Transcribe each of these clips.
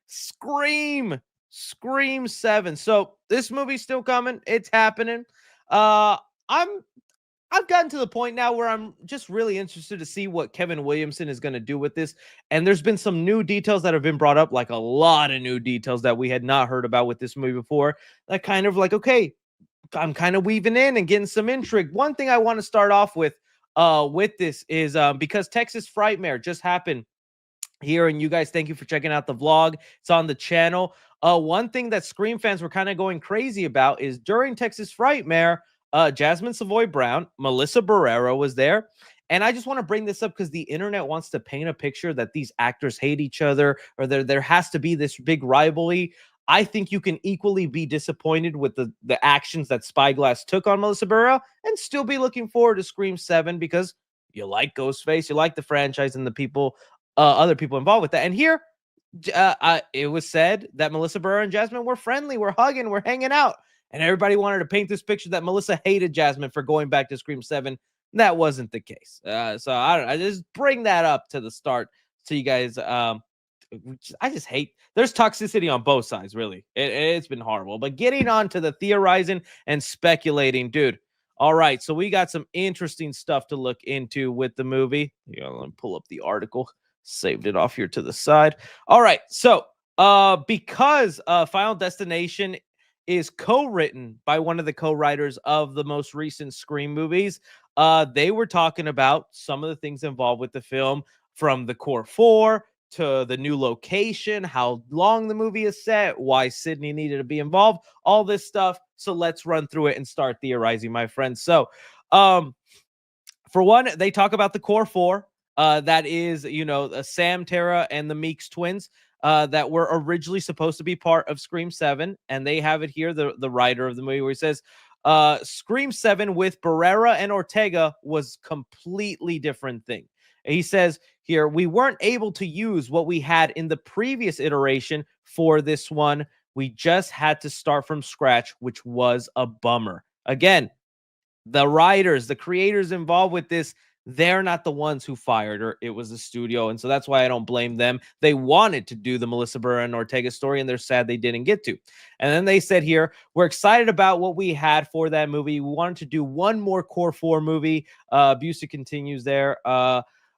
Scream 7. So this movie's still coming. It's happening. Uh, I'm I've gotten to the point now where I'm just really interested to see what Kevin Williamson is going to do with this. And there's been some new details that have been brought up, like a lot of new details that we had not heard about with this movie before. That kind of like, okay, I'm kind of weaving in and getting some intrigue. One thing I want to start off with this is because Texas Frightmare just happened here, and you guys, thank you for checking out the vlog. It's on the channel. One thing that Scream fans were kind of going crazy about is during Texas Frightmare, Jasmine Savoy Brown, Melissa Barrera was there. And I just want to bring this up because the internet wants to paint a picture that these actors hate each other, or there has to be this big rivalry. I think you can equally be disappointed with the actions that Spyglass took on Melissa Barrera and still be looking forward to Scream 7 because you like Ghostface, you like the franchise and the people, other people involved with that. And here, it was said that Melissa Barrera and Jasmine were friendly, we're hugging, we're hanging out. And everybody wanted to paint this picture that Melissa hated Jasmine for going back to Scream 7. That wasn't the case. So I just bring that up to the start so you guys. I just hate. There's toxicity on both sides, really. It's been horrible. But getting on to the theorizing and speculating, dude. All right, so we got some interesting stuff to look into with the movie. Let me pull up the article. Saved it off here to the side. All right, so because Final Destination is co-written by one of the co-writers of the most recent Scream movies, they were talking about some of the things involved with the film, from the core four to the new location, how long the movie is set, why Sydney needed to be involved, all this stuff. So let's run through it and start theorizing, my friends. So for one, they talk about the core four. That is, Sam, Tara, and the Meeks twins that were originally supposed to be part of Scream 7. And they have it here, the writer of the movie, where he says, Scream 7 with Barrera and Ortega was completely different thing. He says here, we weren't able to use what we had in the previous iteration for this one. We just had to start from scratch, which was a bummer. Again, the writers, the creators involved with this, they're not the ones who fired her. It was the studio. And so that's why I don't blame them. They wanted to do the Melissa Barrera and Ortega story, and they're sad they didn't get to. And then they said here, we're excited about what we had for that movie. We wanted to do one more core four movie. Busey continues there.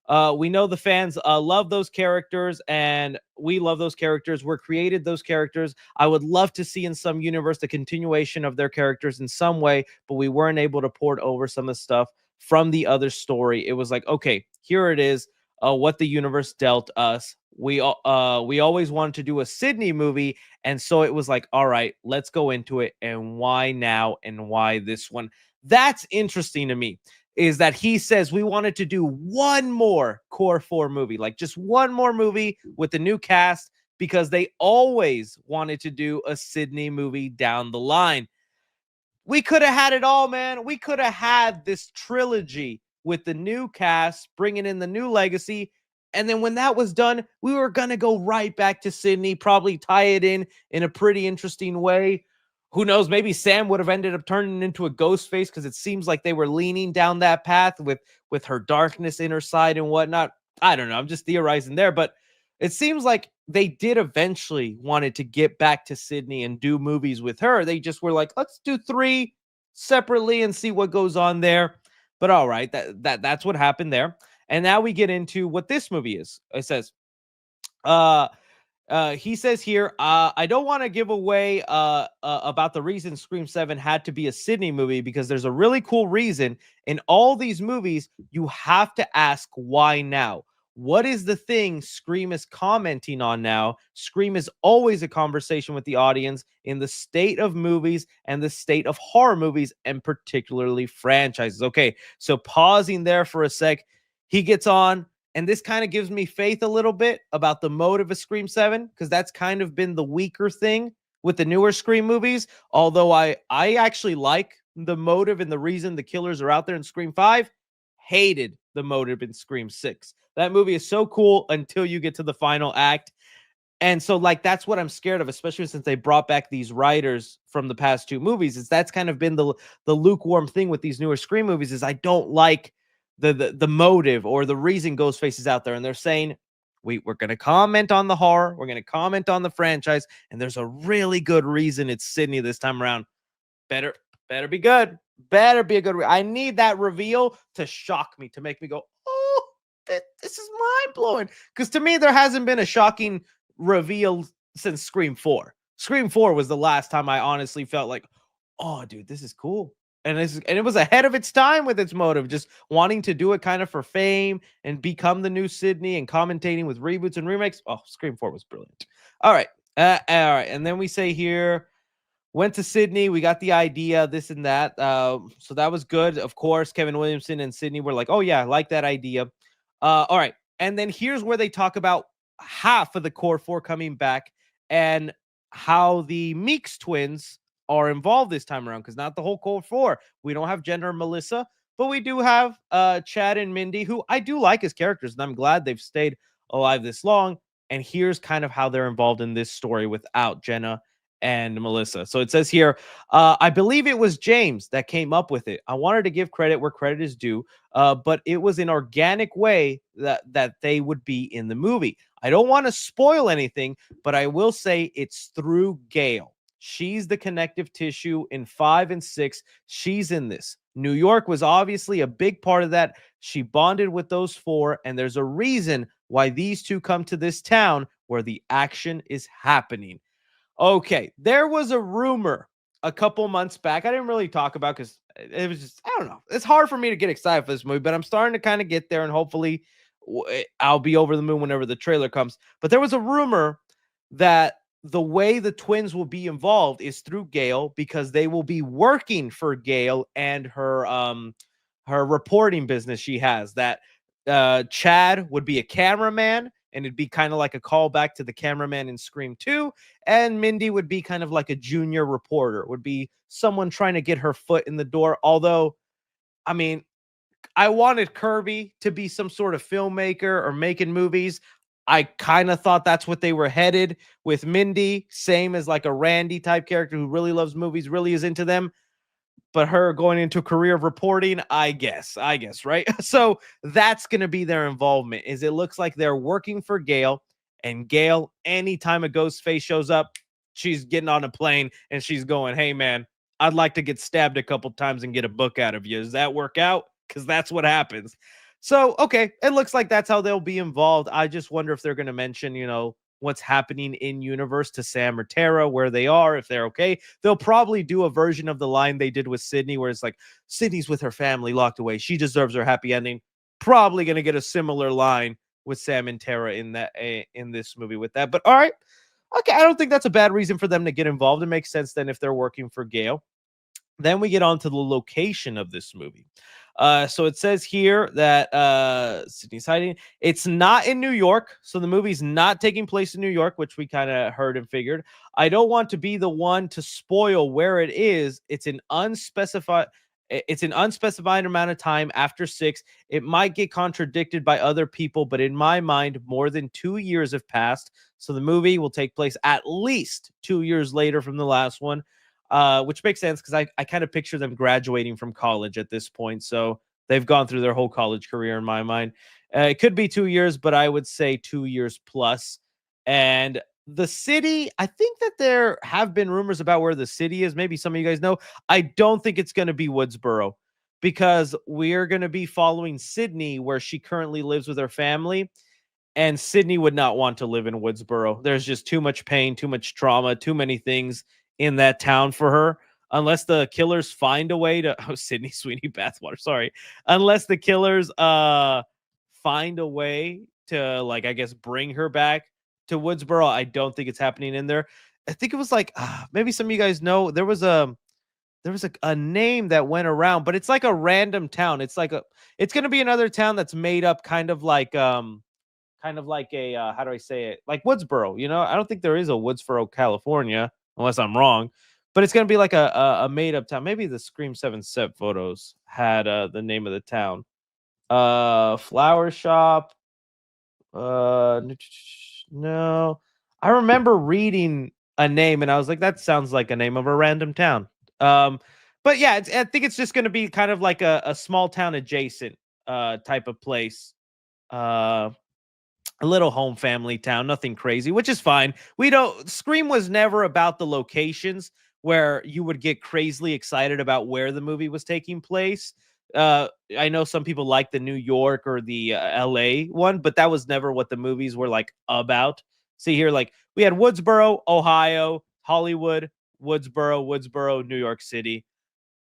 We know the fans love those characters, and we love those characters. We're created those characters. I would love to see in some universe the continuation of their characters in some way, but we weren't able to port over some of the stuff from the other story. It was like, okay, here it is, what the universe dealt us. We always wanted to do a Sydney movie, and so it was like, all right, let's go into it. And why now, and why this one? That's interesting to me, is that he says we wanted to do one more core four movie, like just one more movie with the new cast, because they always wanted to do a Sydney movie down the line. We could have had it all, man. We could have had this trilogy with the new cast, bringing in the new legacy. And then when that was done, we were going to go right back to Sydney, probably tie it in a pretty interesting way. Who knows? Maybe Sam would have ended up turning into a ghost face, because it seems like they were leaning down that path with her darkness in her side and whatnot. I don't know. I'm just theorizing there, but it seems like they did eventually wanted to get back to Sydney and do movies with her. They just were like, let's do 3 separately and see what goes on there. But all right, that's what happened there. And now we get into what this movie is. It says, he says here, I don't want to give away about the reason Scream 7 had to be a Sydney movie, because there's a really cool reason. In all these movies, you have to ask why now. What is the thing Scream is commenting on now? Scream is always a conversation with the audience in the state of movies and the state of horror movies, and particularly franchises. Okay, so pausing there for a sec, he gets on, and this kind of gives me faith a little bit about the motive of Scream 7, because that's kind of been the weaker thing with the newer Scream movies. Although I actually like the motive and the reason the killers are out there in Scream 5. Hated the motive in Scream 6. That movie is so cool until you get to the final act. And so, like, that's what I'm scared of, especially since they brought back these writers from the past 2 movies. Is that's kind of been the lukewarm thing with these newer Scream movies, is I don't like the motive or the reason Ghostface is out there. And they're saying we're going to comment on the horror, we're going to comment on the franchise, and there's a really good reason it's Sydney this time around. Better better be good. Better be a good I need that reveal to shock me, to make me go, "Oh, this is mind-blowing." Cuz to me there hasn't been a shocking reveal since Scream 4. Scream 4 was the last time I honestly felt like, "Oh, dude, this is cool." And it was ahead of its time with its motive, just wanting to do it kind of for fame and become the new Sydney and commentating with reboots and remakes. Oh, Scream 4 was brilliant. All right. All right. And then we say here, went to Sydney. We got the idea, this and that. So that was good. Of course, Kevin Williamson and Sydney were like, "Oh yeah, I like that idea." All right, and then here's where they talk about half of the core four coming back and how the Meeks twins are involved this time around, because not the whole core four. We don't have Jenna or Melissa, but we do have Chad and Mindy, who I do like as characters, and I'm glad they've stayed alive this long. And here's kind of how they're involved in this story without Jenna and Melissa. So it says here, I believe it was James that came up with it. I wanted to give credit where credit is due, but it was an organic way that they would be in the movie. I don't want to spoil anything, but I will say it's through Gail. She's the connective tissue in 5 and 6. She's in this. New York was obviously a big part of that. She bonded with those four, and there's a reason why these two come to this town where the action is happening. Okay, there was a rumor a couple months back. I didn't really talk about because it was just, I don't know. It's hard for me to get excited for this movie, but I'm starting to kind of get there, and hopefully I'll be over the moon whenever the trailer comes. But there was a rumor that the way the twins will be involved is through Gail, because they will be working for Gail and her reporting business she has. That Chad would be a cameraman, and it'd be kind of like a callback to the cameraman in Scream 2. And Mindy would be kind of like a junior reporter, would be someone trying to get her foot in the door. Although, I mean, I wanted Kirby to be some sort of filmmaker or making movies. I kind of thought that's what they were headed with Mindy, same as like a Randy type character who really loves movies, really is into them. But her going into a career of reporting, I guess, right? So that's going to be their involvement. Is it looks like they're working for Gail, and Gail, anytime a ghost face shows up, she's getting on a plane and she's going, "Hey man, I'd like to get stabbed a couple times and get a book out of you. Does that work out?" Because that's what happens. So, okay, it looks like that's how they'll be involved. I just wonder if they're going to mention, what's happening in universe to Sam or Tara, where they are, if they're okay. They'll probably do a version of the line they did with Sydney, where it's like, Sydney's with her family locked away. She deserves her happy ending. Probably going to get a similar line with Sam and Tara in this movie with that. But all right. Okay, I don't think that's a bad reason for them to get involved. It makes sense then if they're working for Gail. Then we get on to the location of this movie. So it says here that Sydney's hiding. It's not in New York, so the movie's not taking place in New York, which we kind of heard and figured. I don't want to be the one to spoil where it is. It's an unspecified amount of time after 6. It might get contradicted by other people, but in my mind, more than 2 years have passed. So the movie will take place at least 2 years later from the last one. Which makes sense because I kind of picture them graduating from college at this point. So they've gone through their whole college career in my mind. It could be 2 years, but I would say 2 years plus. And the city, I think that there have been rumors about where the city is. Maybe some of you guys know. I don't think it's going to be Woodsboro, because we're going to be following Sydney, where she currently lives with her family. And Sydney would not want to live in Woodsboro. There's just too much pain, too much trauma, too many things in that town for her. Unless the killers find a way to Sydney Sweeney Bathwater, sorry. Unless the killers find a way to, like, I guess bring her back to Woodsboro. I don't think it's happening in there. I think it was like maybe some of you guys know there was a name that went around, but it's like a random town. It's gonna be another town that's made up kind of like a how do I say it? Like Woodsboro, I don't think there is a Woodsboro, California, unless I'm wrong. But it's gonna be like a made up town. Maybe the Scream 7 set photos had the name of the town. Flower shop. No. I remember reading a name and I was like, that sounds like a name of a random town. Um, but yeah, I think it's just gonna be kind of like a small town adjacent type of place. Uh a little home family town, nothing crazy, which is fine. We don't Scream was never about the locations where you would get crazily excited about where the movie was taking place. Uh, I know some people like the New York or the LA one, but that was never what the movies were like about. See here, like we had Woodsboro, Ohio, Hollywood, Woodsboro, New York City.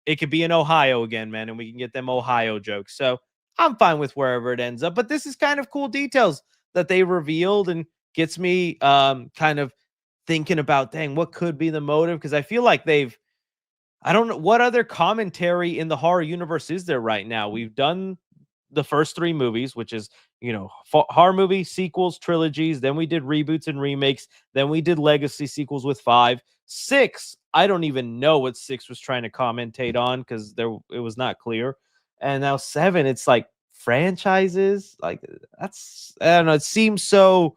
It could be in Ohio again, man, and we can get them Ohio jokes. So I'm fine with wherever it ends up. But this is kind of cool details that they revealed and gets me kind of thinking about, dang, what could be the motive? Because I feel like I don't know what other commentary in the horror universe is there right now. We've done the first three movies, which is, horror movie sequels, trilogies. Then we did reboots and remakes. Then we did legacy sequels with five. Six, I don't even know what six was trying to commentate on because it was not clear. And now seven, it's like franchises. Like I don't know. It seems so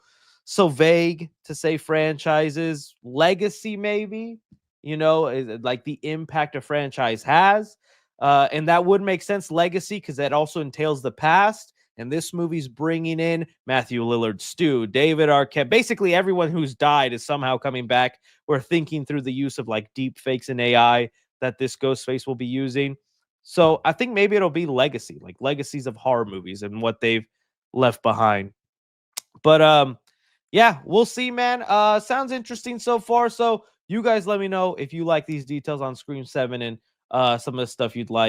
vague to say franchises. Legacy, maybe, like the impact a franchise has. And that would make sense, legacy, because that also entails the past. And this movie's bringing in Matthew Lillard, Stu, David Arquette. Basically, everyone who's died is somehow coming back. We're thinking through the use of like deep fakes and AI that this Ghostface will be using. So I think maybe it'll be legacy, like legacies of horror movies and what they've left behind. But yeah, we'll see, man. Sounds interesting so far. So you guys let me know if you like these details on Scream 7 and some of the stuff you'd like.